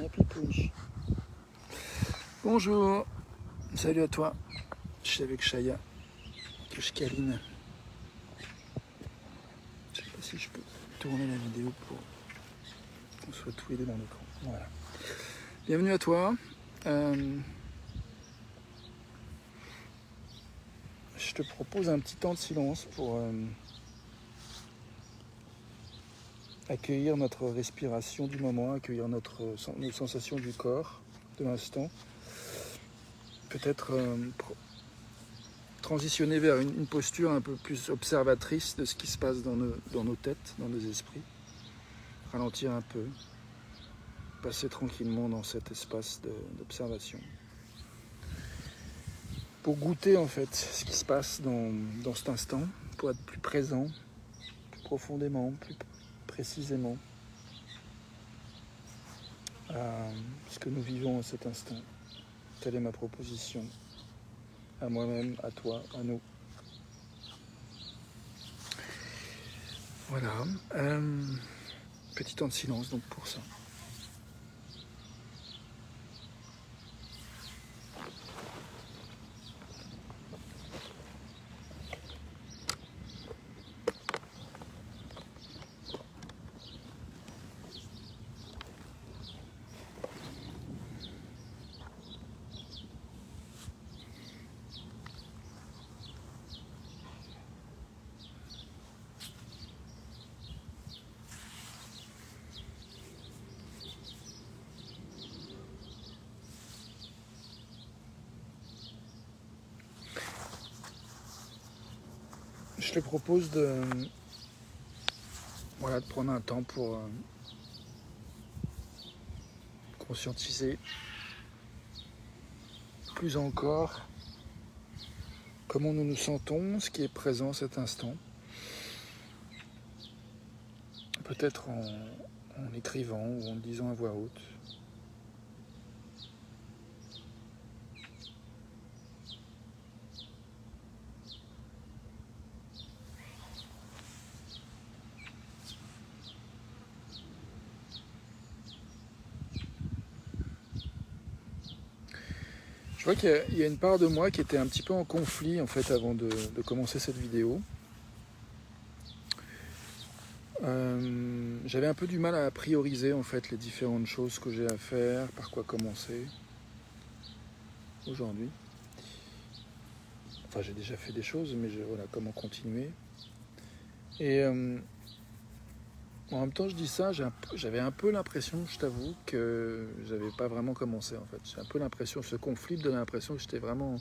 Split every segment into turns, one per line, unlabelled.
Pipouche. Bonjour, salut à toi. Je suis avec Chaya, que je câline. Je sais pas si je peux tourner la vidéo pour qu'on soit tous les deux dans l'écran. Voilà. Bienvenue à toi. Je te propose un petit temps de silence pour accueillir notre respiration du moment, accueillir nos sensations du corps de l'instant. Peut-être transitionner vers une posture un peu plus observatrice de ce qui se passe dans nos têtes, dans nos esprits. Ralentir un peu, passer tranquillement dans cet espace d'observation. Pour goûter en fait ce qui se passe dans cet instant, pour être plus présent, plus profondément, plus précisément à ce que nous vivons à cet instant. Telle est ma proposition à moi-même, à toi, à nous. Voilà. Petit temps de silence donc pour ça. Je te propose de prendre un temps pour conscientiser plus encore comment nous nous sentons, ce qui est présent cet instant. Peut-être en écrivant ou en le disant à voix haute. Je vois qu'il y a une part de moi qui était un petit peu en conflit en fait avant de commencer cette vidéo. J'avais un peu du mal à prioriser en fait les différentes choses que j'ai à faire, par quoi commencer aujourd'hui. Enfin, j'ai déjà fait des choses, mais voilà, comment continuer. Et en même temps, je dis ça, j'avais un peu l'impression, je t'avoue, que j'avais pas vraiment commencé en fait. J'ai un peu l'impression, ce conflit de l'impression que j'étais vraiment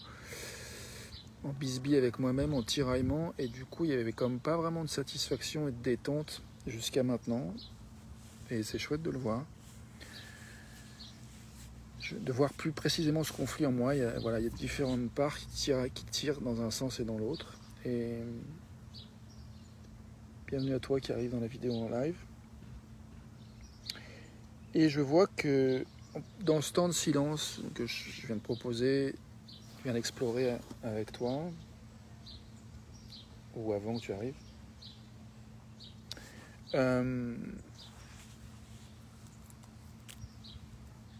en bisbille avec moi-même, en tiraillement, et du coup, il y avait comme pas vraiment de satisfaction et de détente jusqu'à maintenant. Et c'est chouette de le voir. De voir plus précisément ce conflit en moi. Il y a différentes parts qui tirent dans un sens et dans l'autre. Et bienvenue à toi qui arrive dans la vidéo en live. Et je vois que dans ce temps de silence que je viens de proposer, je viens d'explorer avec toi, ou avant que tu arrives,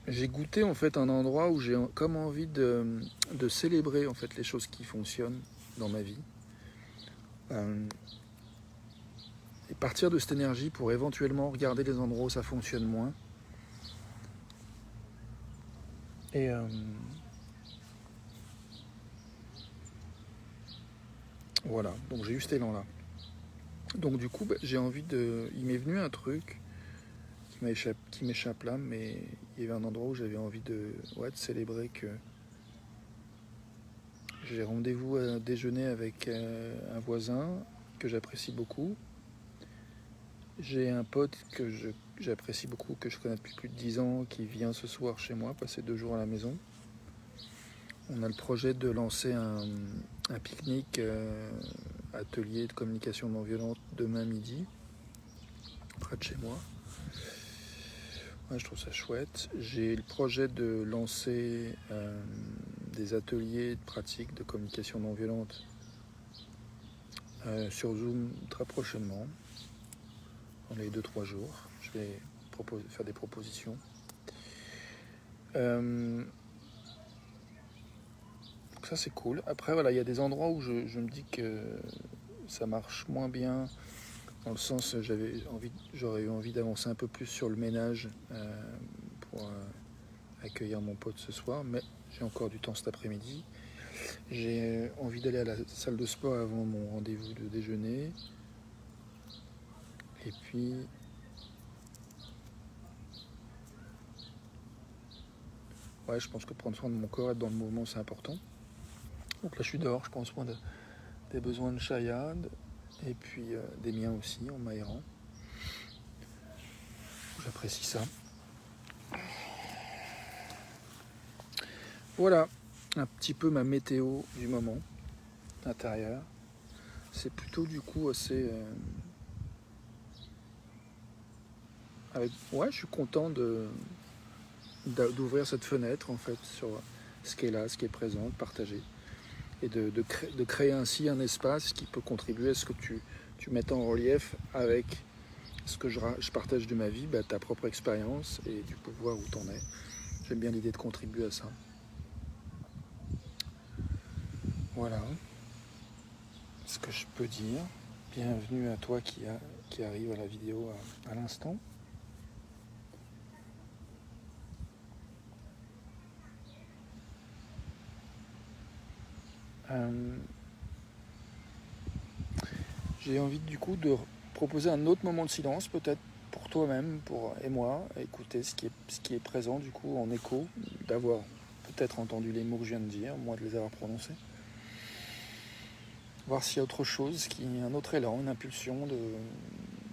j'ai goûté en fait un endroit où j'ai comme envie de célébrer en fait les choses qui fonctionnent dans ma vie. Et partir de cette énergie pour éventuellement regarder les endroits où ça fonctionne moins. Et voilà, donc j'ai eu cet élan-là. Donc du coup, j'ai envie de... Il m'est venu un truc qui m'échappe là, mais il y avait un endroit où j'avais envie de célébrer que j'ai rendez-vous à déjeuner avec un voisin que j'apprécie beaucoup. J'ai un pote que j'apprécie beaucoup, que je connais depuis plus de 10 ans, qui vient ce soir chez moi, passer 2 jours à la maison. On a le projet de lancer un pique-nique atelier de communication non violente demain midi, près de chez moi. Ouais, je trouve ça chouette. J'ai le projet de lancer des ateliers de pratique de communication non violente sur Zoom très prochainement, dans les 2-3 jours. Je vais faire des propositions. Donc ça c'est cool. Après voilà, il y a des endroits où je me dis que ça marche moins bien, dans le sens j'aurais eu envie d'avancer un peu plus sur le ménage pour accueillir mon pote ce soir, mais j'ai encore du temps cet après-midi. J'ai envie d'aller à la salle de sport avant mon rendez-vous de déjeuner. Et puis ouais, je pense que prendre soin de mon corps, être dans le mouvement, c'est important. Donc là, je suis dehors, je prends soin des besoins de Chaya, et puis des miens aussi, en m'aérant. J'apprécie ça. Voilà, un petit peu ma météo du moment, intérieure. C'est plutôt du coup assez... Ouais, je suis content d'ouvrir cette fenêtre, en fait, sur ce qui est là, ce qui est présent, de partager. Et de créer ainsi un espace qui peut contribuer à ce que tu mettes en relief avec ce que je partage de ma vie, ta propre expérience, et tu peux voir où t'en es. J'aime bien l'idée de contribuer à ça. Voilà ce que je peux dire. Bienvenue à toi qui arrive à la vidéo à l'instant. J'ai envie du coup de proposer un autre moment de silence, peut-être pour toi-même et moi, écouter ce qui est présent du coup en écho, d'avoir peut-être entendu les mots que je viens de dire, moi de les avoir prononcés. Voir s'il y a autre chose, un autre élan, une impulsion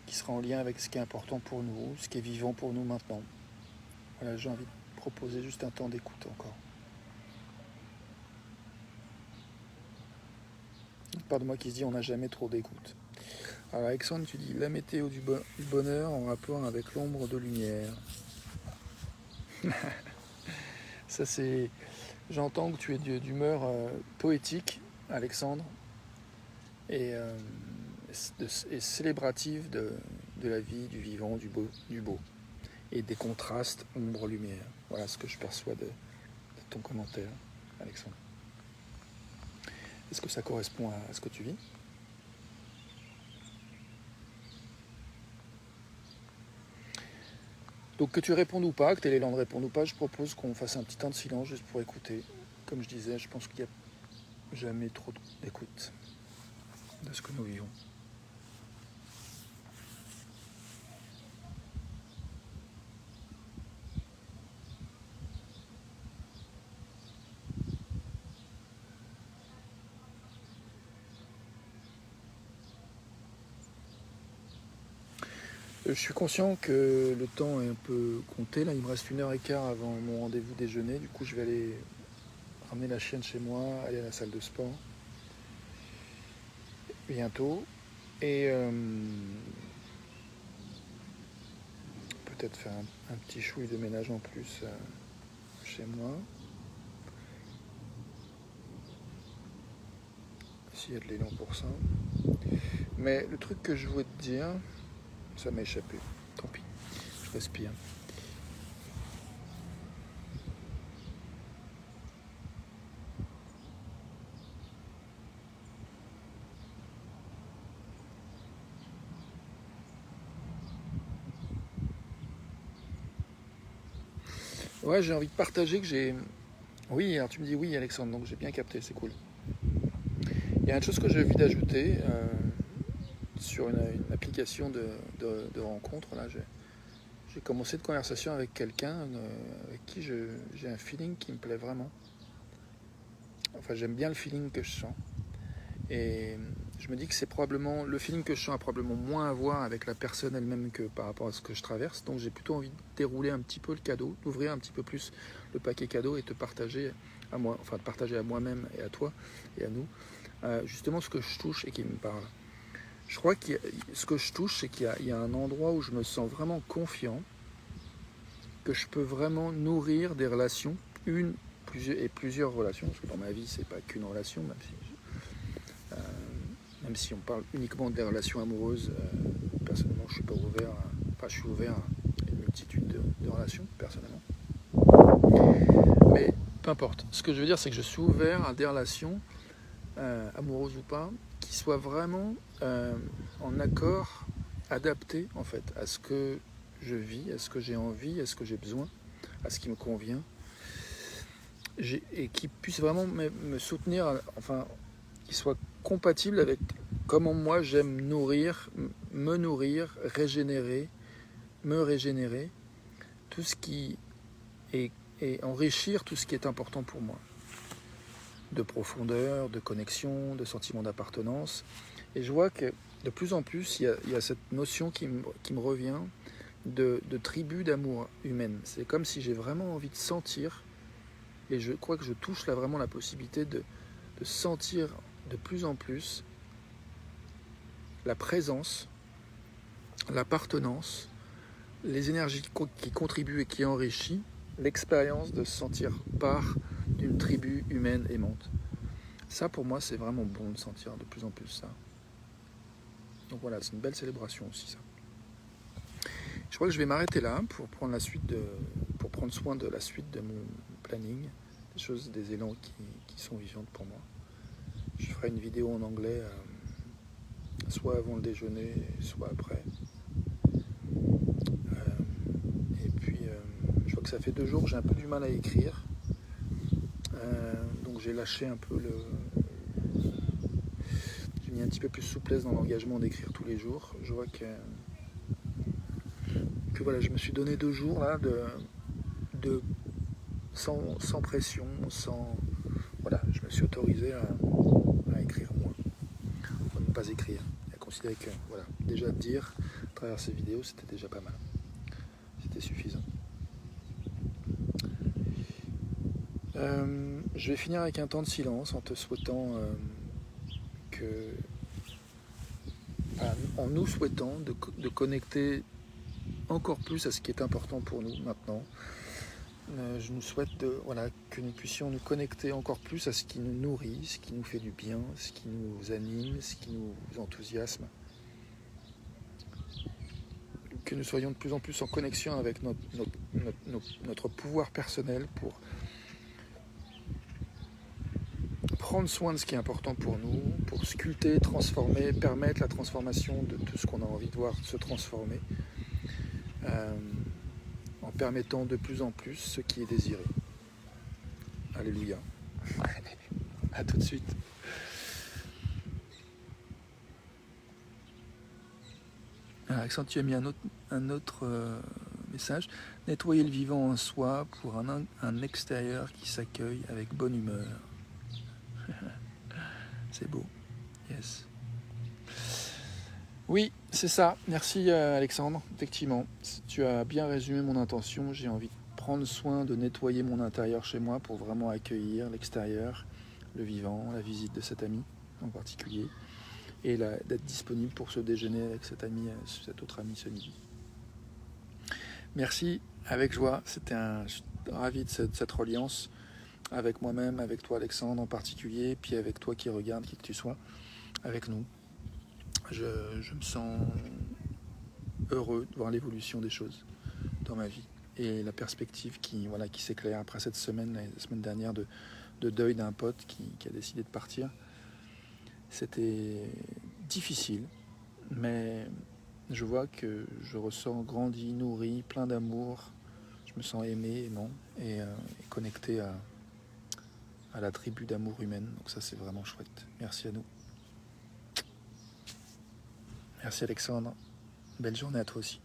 qui sera en lien avec ce qui est important pour nous, ce qui est vivant pour nous maintenant. Voilà, j'ai envie de proposer juste un temps d'écoute encore. Part de moi qui se dit on n'a jamais trop d'écoute. Alors Alexandre, tu dis la météo du bonheur en rapport avec l'ombre de lumière. Ça c'est... J'entends que tu es d'humeur poétique, Alexandre, et célébrative de la vie, du vivant, du beau, et des contrastes ombre-lumière. Voilà ce que je perçois de ton commentaire, Alexandre. Est-ce que ça correspond à ce que tu vis ? Donc que tu répondes ou pas, que tu aies l'élan de répondre ou pas, je propose qu'on fasse un petit temps de silence juste pour écouter. Comme je disais, je pense qu'il n'y a jamais trop d'écoute de ce que nous vivons. Je suis conscient que le temps est un peu compté. Là, il me reste 1h15 avant mon rendez-vous déjeuner. Du coup, je vais aller ramener la chienne chez moi, aller à la salle de sport bientôt. Et peut-être faire un petit chouille de ménage en plus chez moi. S'il y a de l'élan pour ça. Mais le truc que je voulais te dire, ça m'a échappé. Tant pis, je respire. Ouais, j'ai envie de partager que j'ai... Oui, alors tu me dis oui, Alexandre, donc j'ai bien capté, c'est cool. Il y a une chose que j'ai envie d'ajouter sur une application de rencontre. Là, j'ai commencé une conversation avec quelqu'un avec qui j'ai un feeling qui me plaît vraiment. Enfin, j'aime bien le feeling que je sens. Et je me dis que c'est probablement... Le feeling que je sens a probablement moins à voir avec la personne elle-même que par rapport à ce que je traverse. Donc j'ai plutôt envie de dérouler un petit peu le cadeau, d'ouvrir un petit peu plus le paquet cadeau et de partager à moi, enfin de partager à moi-même et à toi et à nous, justement ce que je touche et qui me parle. Je crois que ce que je touche, c'est qu'il y a un endroit où je me sens vraiment confiant, que je peux vraiment nourrir des relations, plusieurs relations, parce que dans ma vie, c'est pas qu'une relation, même si on parle uniquement des relations amoureuses, personnellement, je suis pas ouvert, je suis ouvert à une multitude de relations, personnellement. Mais peu importe. Ce que je veux dire, c'est que je suis ouvert à des relations, amoureuses ou pas, qui soient vraiment en accord, adaptées en fait à ce que je vis, à ce que j'ai envie, à ce que j'ai besoin, à ce qui me convient, et qui puissent vraiment me soutenir, enfin, qui soient compatibles avec comment moi j'aime me nourrir, régénérer, me régénérer, tout ce qui est, et enrichir tout ce qui est important pour moi, de profondeur, de connexion, de sentiment d'appartenance. Et je vois que de plus en plus, il y a cette notion qui me revient de tribu d'amour humaine. C'est comme si j'ai vraiment envie de sentir, et je crois que je touche là vraiment la possibilité de sentir de plus en plus la présence, l'appartenance, les énergies qui contribuent et qui enrichissent l'expérience de se sentir part d'une tribu humaine aimante. Ça, pour moi, c'est vraiment bon de sentir de plus en plus ça. Donc voilà, c'est une belle célébration aussi, ça. Je crois que je vais m'arrêter là pour prendre soin de la suite de mon planning, des choses, des élans qui sont vivantes pour moi. Je ferai une vidéo en anglais, soit avant le déjeuner, soit après. Et puis, je vois que ça fait 2 jours que j'ai un peu du mal à écrire. Donc j'ai lâché un peu j'ai mis un petit peu plus de souplesse dans l'engagement d'écrire tous les jours. Je vois que voilà, je me suis donné 2 jours là sans pression, voilà, je me suis autorisé à écrire moins, à ne pas écrire, à considérer que voilà, déjà dire à travers ces vidéos, c'était déjà pas mal, c'était suffisant. Je vais finir avec un temps de silence en te souhaitant en nous souhaitant de connecter encore plus à ce qui est important pour nous maintenant. Je nous souhaite que nous puissions nous connecter encore plus à ce qui nous nourrit, ce qui nous fait du bien, ce qui nous anime, ce qui nous enthousiasme. Que nous soyons de plus en plus en connexion avec notre pouvoir personnel pour prendre soin de ce qui est important pour nous, pour sculpter, transformer, permettre la transformation de tout ce qu'on a envie de voir se transformer, en permettant de plus en plus ce qui est désiré. Alléluia. À tout de suite. Alexandre, tu as mis un autre message. Nettoyer le vivant en soi pour un extérieur qui s'accueille avec bonne humeur. C'est beau. Yes. Oui, c'est ça. Merci Alexandre. Effectivement, tu as bien résumé mon intention. J'ai envie de prendre soin de nettoyer mon intérieur chez moi pour vraiment accueillir l'extérieur, le vivant, la visite de cet ami en particulier, et d'être disponible pour ce déjeuner avec cet autre ami ce midi. Merci, avec joie. Je suis ravi de cette reliance avec moi-même, avec toi Alexandre en particulier, puis avec toi qui regarde, qui que tu sois, avec nous. Je me sens heureux de voir l'évolution des choses dans ma vie et la perspective qui s'éclaire après cette semaine, la semaine dernière de deuil d'un pote qui a décidé de partir. C'était difficile, mais je vois que je ressens grandi, nourri, plein d'amour. Je me sens aimé, aimant et connecté à la tribu d'amour humaine. Donc ça, c'est vraiment chouette. Merci à nous. Merci Alexandre. Belle journée à toi aussi.